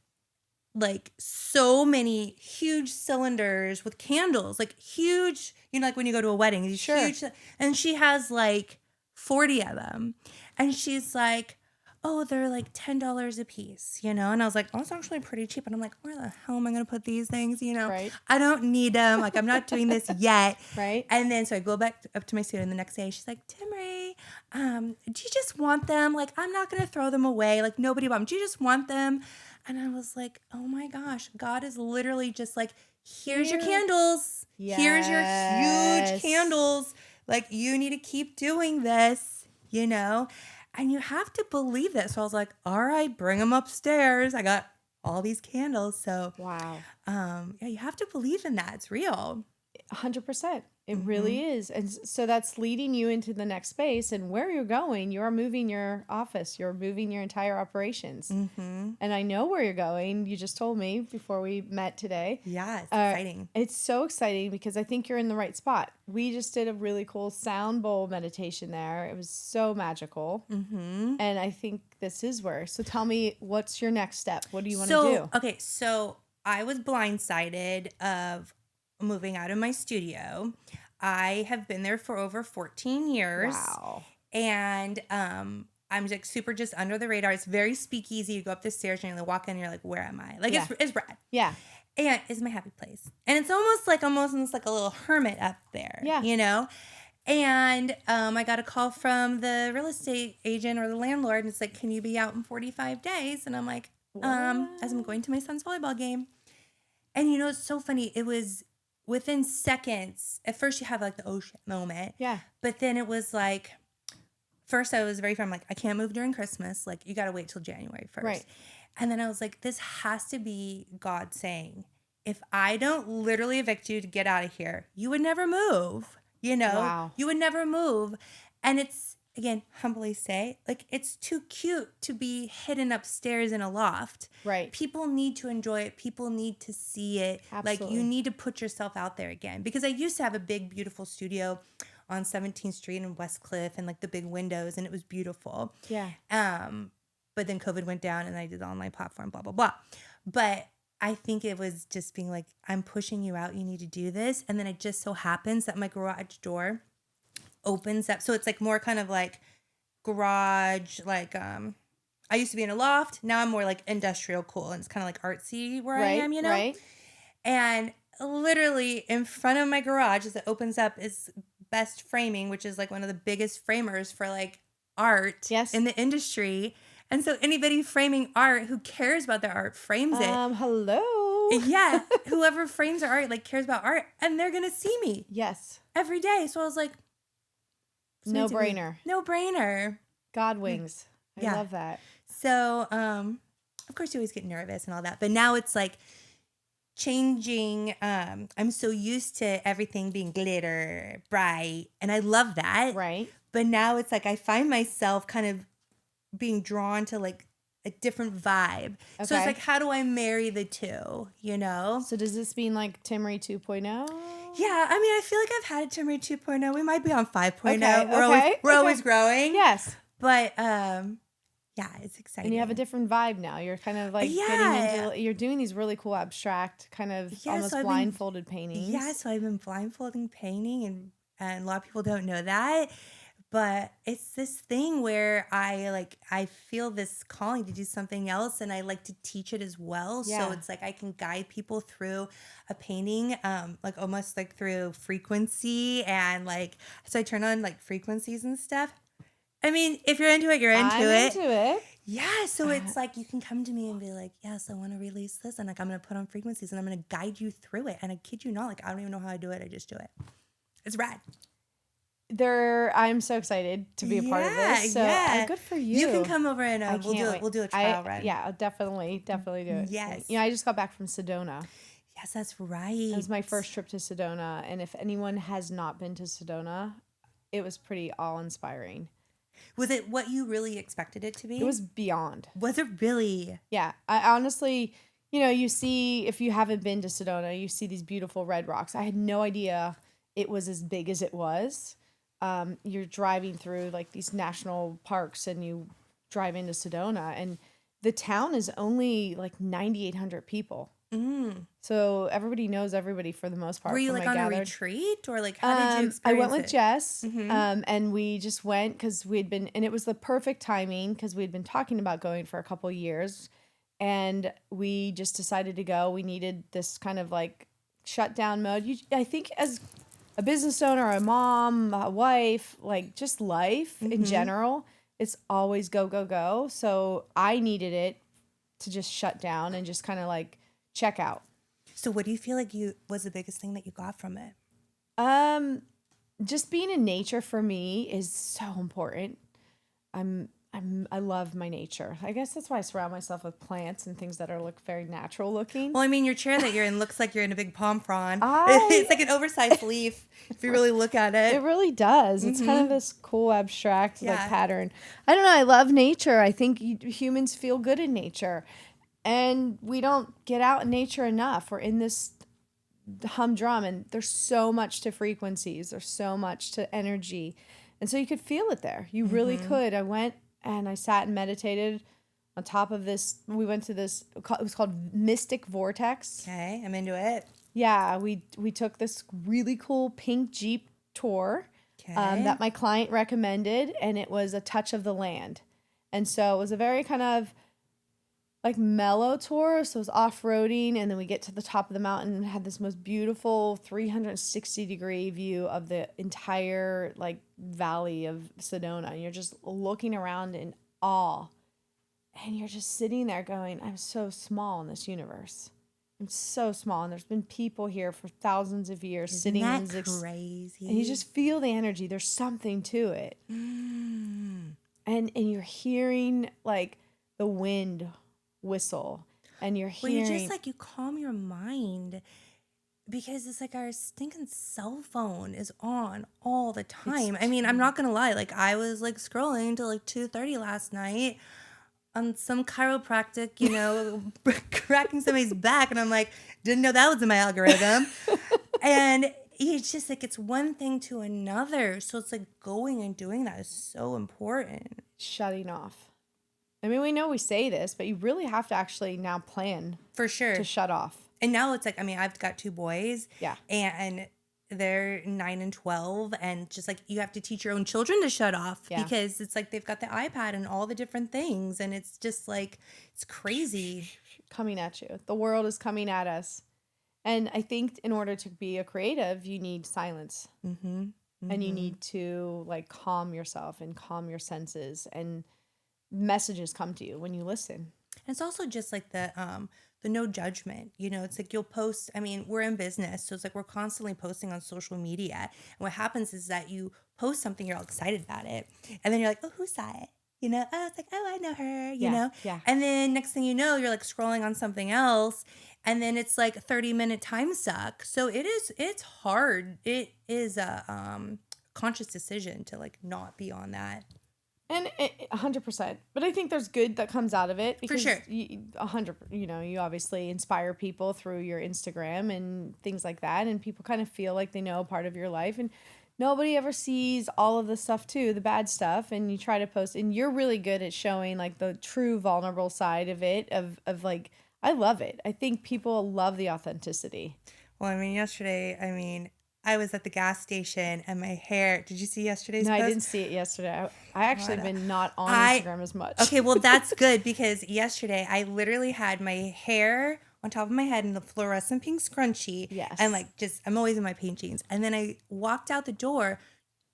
so many huge cylinders with candles, like huge, you know, like when you go to a wedding, these huge, and she has like 40 of them. And she's like, oh, they're like $10 a piece, you know? And I was like, oh, it's actually pretty cheap. And I'm like, where the hell am I going to put these things, you know? Right. I don't need them. Like, I'm not doing this yet. Right. And then so I go back up to my student the next day. She's like, Timree, do you just want them? Like, I'm not going to throw them away. Like, nobody bought them. Do you just want them? And I was like, oh my gosh, God is literally just like, here's your candles. Yes. Here's your huge candles. Like, you need to keep doing this, you know? And you have to believe that. So I was like, all right, bring them upstairs. I got all these candles. So, wow. Yeah, you have to believe in that. It's real. 100%. It really is. And so that's leading you into the next space. And where you're going, you're moving your office. You're moving your entire operations. And I know where you're going. You just told me before we met today. Yeah, it's exciting. It's so exciting because I think you're in the right spot. We just did a really cool sound bowl meditation there. It was so magical. And I think this is where. So tell me, what's your next step? What do you want to do? Okay, so I was blindsided of moving out of my studio. I have been there for over 14 years. Wow. And I'm like super just under the radar. It's very speakeasy. You go up the stairs and you walk in and you're like, where am I? Like, it's rad. Yeah. And it's my happy place. And it's almost like a little hermit up there. Yeah. You know? And I got a call from the real estate agent or the landlord, and it's like, can you be out in 45 days? And I'm like, as I'm going to my son's volleyball game. And you know, it's so funny. It was within seconds. At first you have like the oh shit moment. Yeah. But then it was like, first I was very firm, like, I can't move during Christmas. Like, you got to wait till January 1st. Right. And then I was like, this has to be God saying, if I don't literally evict you to get out of here, you would never move. You know? Wow. You would never move. And it's, again, humbly say, like, it's too cute to be hidden upstairs in a loft. Right. People need to enjoy it. People need to see it. Absolutely. Like, you need to put yourself out there again. Because I used to have a big, beautiful studio on 17th Street in West Cliff and like the big windows, and it was beautiful. Yeah. But then COVID went down and I did the online platform, blah, blah, blah. But I think it was just being like, I'm pushing you out. You need to do this. And then it just so happens that my garage door opens up. So it's like more kind of like garage, like I used to be in a loft. Now I'm more like industrial cool. And it's kind of like artsy where I am, you know? Right. And literally in front of my garage as it opens up is Best Framing, which is like one of the biggest framers for like art in the industry. And so anybody framing art who cares about their art frames it. Hello. Yeah. Whoever frames their art like cares about art, and they're going to see me. Yes. Every day. So I was like, no brainer. No brainer. God wings. I love that. So, of course you always get nervous and all that, but now it's like changing. I'm so used to everything being glitter, bright, and I love that. Right. But now it's like I find myself kind of being drawn to like a different vibe. Okay. So it's like, how do I marry the two, you know? So does this mean like Timree 2.0? Yeah, I mean, I feel like I've had a Timree 2.0. We might be on 5.0. We're always growing. Yes. But yeah, it's exciting. And you have a different vibe now. You're kind of like getting into, you're doing these really cool abstract kind of almost so blindfolded paintings. Yeah, so I've been blindfolding painting, and a lot of people don't know that. But it's this thing where I feel this calling to do something else, and I like to teach it as well. Yeah. So it's like I can guide people through a painting, like almost like through frequency, and like so I turn on like frequencies and stuff. I mean, if you're into it, you're into it. Yeah, so it's like you can come to me and be like, yes, I want to release this, and like I'm gonna put on frequencies, and I'm gonna guide you through it. And I kid you not, like I don't even know how I do it. I just do it. It's rad. I'm so excited to be a part of this. So good for you. You can come over and we'll do a trial run. Yeah, I'll definitely do it. Yes. I just got back from Sedona. Yes, that's right. It was my first trip to Sedona, and if anyone has not been to Sedona, it was pretty awe-inspiring. Was it what you really expected it to be? It was beyond. Was it really? Yeah. I honestly, you see, if you haven't been to Sedona, you see these beautiful red rocks. I had no idea it was as big as it was. You're driving through like these national parks and you drive into Sedona, and the town is only like 9,800 people. So everybody knows everybody for the most part. Were you like on a retreat, or like how did you experience it? I went with Jess, and we just went because and it was the perfect timing because we'd been talking about going for a couple years, and we just decided to go. We needed this kind of like shutdown mode. I think as a business owner, a mom, a wife, like just life in general, it's always go, go, go. So I needed it to just shut down and just kind of like check out. So what do you feel like was the biggest thing that you got from it? Just being in nature for me is so important. I love my nature. I guess that's why I surround myself with plants and things that look very natural looking. Well, I mean, your chair that you're in looks like you're in a big palm frond. It's like an oversized leaf if you really look at it. It really does. It's kind of this cool abstract like pattern. I don't know. I love nature. I think humans feel good in nature. And we don't get out in nature enough. We're in this humdrum, and there's so much to frequencies. There's so much to energy. And so you could feel it there. You really could. I went and I sat and meditated on top of this. We went to this, it was called Mystic Vortex. Okay, I'm into it. Yeah, we took this really cool pink Jeep tour that my client recommended, and it was a touch of the land. And so it was a very kind of like mellow tour. So it was off-roading, and then we get to the top of the mountain and had this most beautiful 360-degree view of the entire like valley of Sedona. And you're just looking around in awe, and you're just sitting there going, I'm so small in this universe. I'm so small, and there's been people here for thousands of years sitting in this crazy. And you just feel the energy. There's something to it. And you're hearing like the wind whistle, and you're hearing. Well, you just like, you calm your mind, because it's like our stinking cell phone is on all the time. I mean, I'm not gonna lie, like I was like scrolling till like 2:30 last night on some chiropractic, cracking somebody's back, and I'm like, didn't know that was in my algorithm. And it's just like, it's one thing to another. So it's like going and doing that is so important. Shutting off. I mean, we know we say this, but you really have to actually now plan for sure to shut off. And now it's like, I mean, I've got 2 boys. Yeah. And they're 9 and 12. And just like, you have to teach your own children to shut off because it's like they've got the iPad and all the different things. And it's just like, it's crazy. Coming at you. The world is coming at us. And I think in order to be a creative, you need silence. And you need to like calm yourself and calm your senses, and messages come to you when you listen. And it's also just like the no judgment, it's like you'll post. I mean, we're in business, so it's like we're constantly posting on social media, and what happens is that you post something, you're all excited about it, and then you're like, oh, who saw it? Oh, it's like, oh, I know her, you know? Yeah. And then next thing you know, you're like scrolling on something else, and then it's like a 30-minute time suck. So it's hard. It is a conscious decision to like not be on that. And 100%. But I think there's good that comes out of it. Because for sure. 100, you obviously inspire people through your Instagram and things like that. And people kind of feel like they know a part of your life. And nobody ever sees all of the stuff too, the bad stuff. And you try to post, and you're really good at showing like the true vulnerable side of it, of like, I love it. I think people love the authenticity. Well, I mean, yesterday, I was at the gas station, and my hair. Did you see yesterday's post? I didn't see it yesterday. I actually been not on Instagram as much. Okay, well, that's good, because yesterday I literally had my hair on top of my head in the fluorescent pink scrunchie. Yes. And like, I'm always in my paint jeans. And then I walked out the door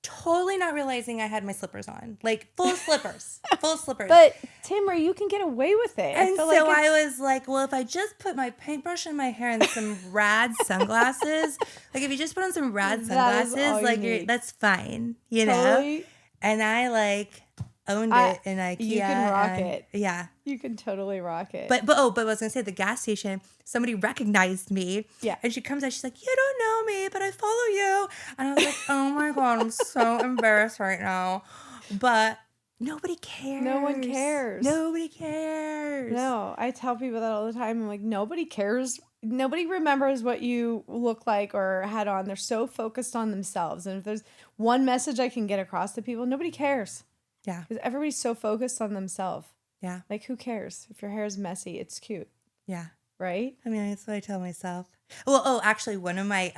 totally not realizing I had my slippers on, like full slippers, full slippers. But Timree, you can get away with it. And so I was like, well, if I just put my paintbrush in my hair and some rad sunglasses, like if you just put on some rad sunglasses, like that's fine, you know? And I like owned it in IKEA. You can rock it. Yeah. You can totally rock it. But I was going to say, the gas station, somebody recognized me. Yeah. And she comes out, she's like, you don't know me, but I follow you. And I was like, oh my God, I'm so embarrassed right now. But nobody cares. No one cares. Nobody cares. No, I tell people that all the time. I'm like, nobody cares. Nobody remembers what you look like or had on. They're so focused on themselves. And if there's one message I can get across to people, nobody cares. Yeah. Because everybody's so focused on themselves. Yeah. Like, who cares? If your hair is messy, it's cute. Yeah. Right? I mean, that's what I tell myself. Well, actually, one of my,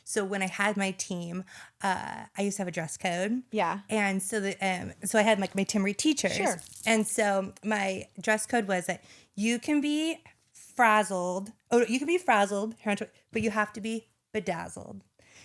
so when I had my team, I used to have a dress code. Yeah. And so so I had like my Timree teachers. Sure. And so my dress code was that you can be frazzled. Oh, you can be frazzled, but you have to be bedazzled.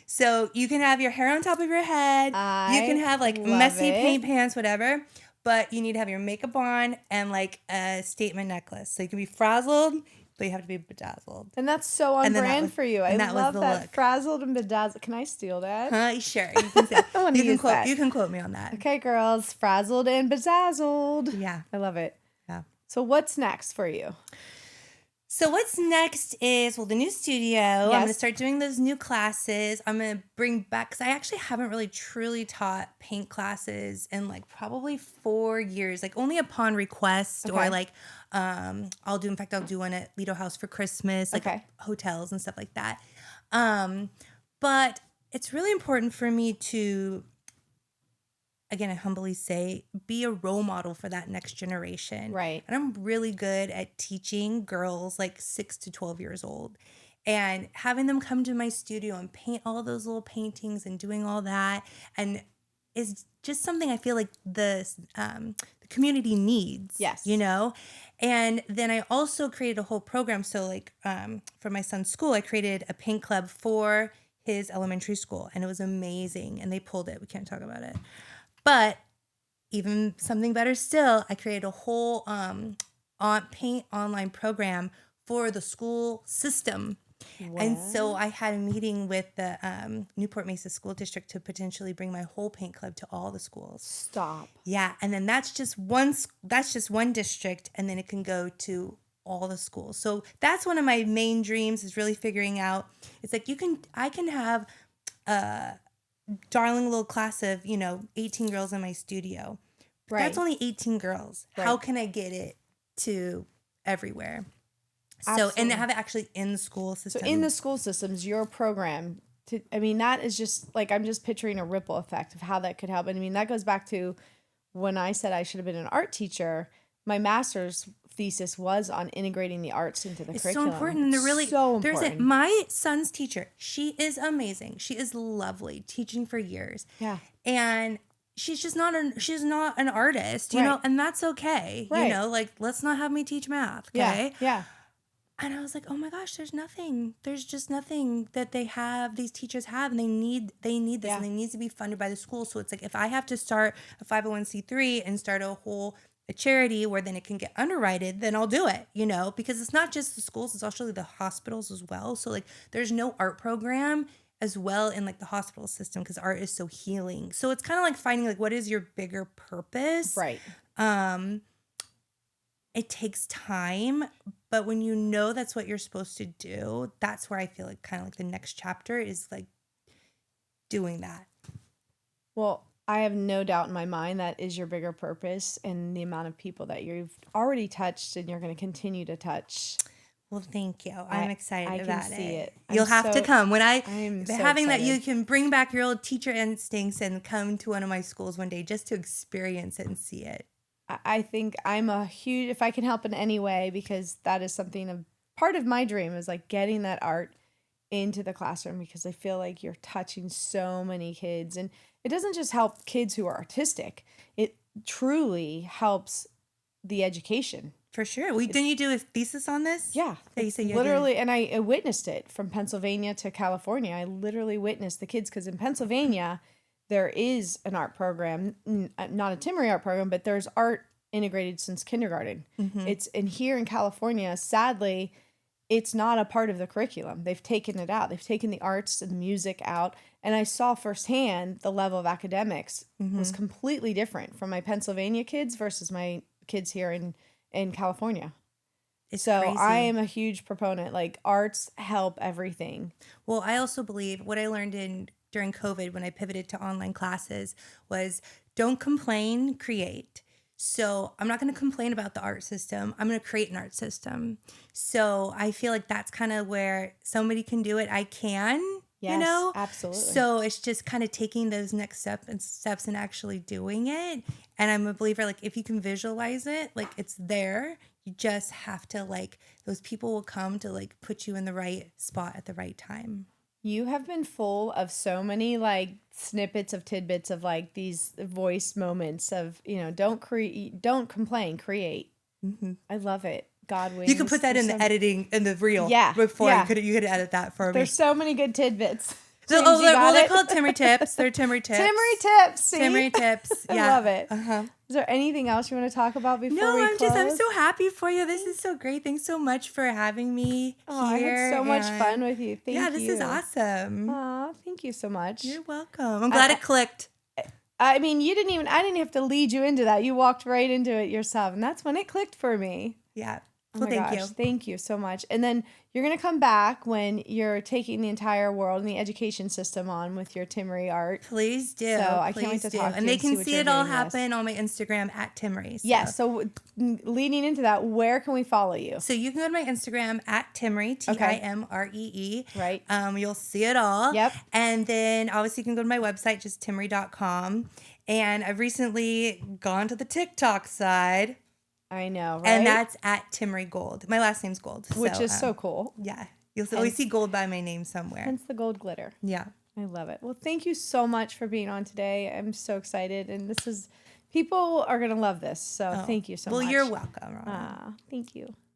So you can have your hair on top of your head. You can have like messy paint pants, whatever. But you need to have your makeup on and like a statement necklace. So you can be frazzled, but you have to be bedazzled. And that's so on brand for you. I love that. Look. Frazzled and bedazzled. Can I steal that? Sure. You can, that. You can quote me on that. Okay, girls. Frazzled and bedazzled. Yeah. I love it. Yeah. So what's next for you? So what's next is, the new studio. Yes. I'm going to start doing those new classes. I'm going to bring back, because I actually haven't really truly taught paint classes in like probably 4 years, like only upon request or like I'll do one at Lido House for Christmas, like hotels and stuff like that. But it's really important for me to, again, I humbly say, be a role model for that next generation. Right. And I'm really good at teaching girls like 6 to 12 years old and having them come to my studio and paint all those little paintings and doing all that. And is just something I feel like the community needs. Yes. You know? And then I also created a whole program. So like for my son's school, I created a paint club for his elementary school. And it was amazing. And they pulled it. We can't talk about it. But even something better still, I created a whole paint online program for the school system. Wow. And so I had a meeting with the Newport Mesa School District to potentially bring my whole paint club to all the schools. Stop. Yeah, and then that's just one district, and then it can go to all the schools. So that's one of my main dreams, is really figuring out. It's like I can have darling little class of 18 girls in my studio, but that's only 18 girls. How can I get it to everywhere? Absolutely. So, and have it actually in the school system. So in the school systems, your program, that is just like, I'm just picturing a ripple effect of how that could help. And I mean, that goes back to when I said I should have been an art teacher. My master's thesis was on integrating the arts into the curriculum. It's so important. They're really so important. My son's teacher, she is amazing. She is lovely, teaching for years. Yeah. And she's not an artist, you know, and that's okay. Right. You know, like, let's not have me teach math. Okay. Yeah. And I was like, oh my gosh, there's just nothing that these teachers have, and they need this, and it needs to be funded by the school. So it's like, if I have to start a 501c3 and start a charity where then it can get underwritten, then I'll do it, because it's not just the schools, it's actually the hospitals as well. So like, there's no art program as well in like the hospital system, because art is so healing. So it's kind of like finding like, what is your bigger purpose? Right. It takes time, but when you know that's what you're supposed to do, that's where I feel like kind of like the next chapter is like doing that. Well, I have no doubt in my mind that is your bigger purpose, and the amount of people that you've already touched and you're going to continue to touch. Well, thank you. I'm excited about it. I can see it. You'll have to come. When I'm so having excited. That you can bring back your old teacher instincts and come to one of my schools one day just to experience it and see it. I think I'm if I can help in any way, because that is part of my dream is like getting that art into the classroom, because I feel like you're touching so many kids, and it doesn't just help kids who are artistic. It truly helps the education. For sure. Didn't you do a thesis on this? Yeah. Literally, and I witnessed it from Pennsylvania to California. I literally witnessed the kids, because in Pennsylvania, there is an art program, not a Timree art program, but there's art integrated since kindergarten. It's and here in California, sadly, it's not a part of the curriculum. They've taken it out. They've taken the arts and the music out. And I saw firsthand the level of academics was completely different from my Pennsylvania kids versus my kids here in California. It's so crazy. I am a huge proponent. Like, arts help everything. Well, I also believe what I learned during COVID when I pivoted to online classes was don't complain, create. So I'm not going to complain about the art system. I'm going to create an art system. So I feel like that's kind of where somebody can do it. I can, Yes, you know? absolutely. So it's just kind of taking those next steps and actually doing it. And I'm a believer, like, if you can visualize it, like, it's there. You just have to, like, those people will come to, like, put you in the right spot at the right time. You have been full of so many like snippets of tidbits of like these voice moments of, you know, don't complain, create. I love it. God wings. You can put that in the editing in the reel. Yeah. Before yeah. you could edit that for me. There's so many good tidbits. So, James, they're called Timree tips. They're Timree tips. Timree tips. See? Timree tips. I Yeah. love it. Is there anything else you want to talk about before we close? I'm so happy for you. This is so great. Thanks so much for having me here. I had so much fun with you. Thank you. Yeah, this is awesome. Aw, thank you so much. You're welcome. I'm glad it clicked. I mean, I didn't have to lead you into that. You walked right into it yourself, and that's when it clicked for me. Yeah. Well, thank you. Thank you so much. And then you're going to come back when you're taking the entire world and the education system on with your Timree art. Please do. So I can't wait to talk to you. And they can see it all doing happen on my Instagram at Timree. So. Yes. So leading into that, where can we follow you? So you can go to my Instagram at Timree, Timree. Right. You'll see it all. Yep. And then obviously you can go to my website, just timree.com. And I've recently gone to the TikTok side. I know, right? And that's at Timree Gold. My last name's Gold. Which is so cool. Yeah. You'll always see gold by my name somewhere. Hence the gold glitter. Yeah. I love it. Well, thank you so much for being on today. I'm so excited. And people are going to love this. So thank you so much. Well, you're welcome, Rona. Thank you.